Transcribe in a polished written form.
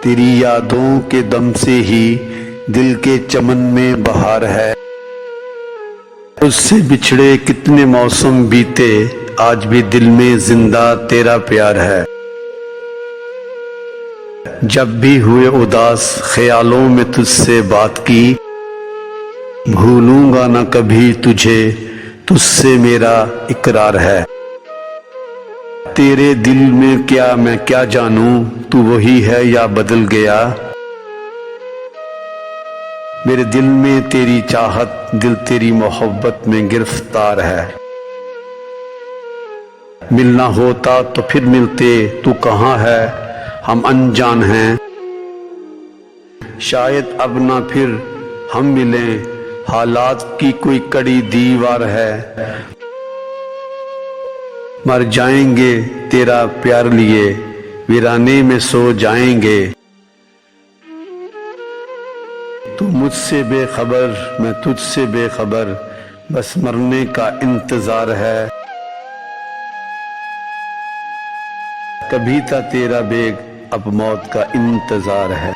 तेरी यादों के दम से ही दिल के चमन में बहार है। उससे बिछड़े कितने मौसम बीते, आज भी दिल में जिंदा तेरा प्यार है। जब भी हुए उदास ख्यालों में तुझसे बात की, भूलूंगा न कभी तुझे, तुझसे मेरा इकरार है। तेरे दिल में क्या मैं क्या जानूं, तू वही है या बदल गया। मेरे दिल में तेरी चाहत, दिल तेरी मोहब्बत में गिरफ्तार है। मिलना होता तो फिर मिलते, तू कहाँ है, हम अनजान हैं। शायद अब ना फिर हम मिलें, हालात की कोई कड़ी दीवार है। मर जाएंगे तेरा प्यार लिए, वीराने में सो जाएंगे। तू मुझसे बेखबर, मैं तुझसे बेखबर, बस मरने का इंतजार है। कभी था तेरा बेग, अब मौत का इंतजार है।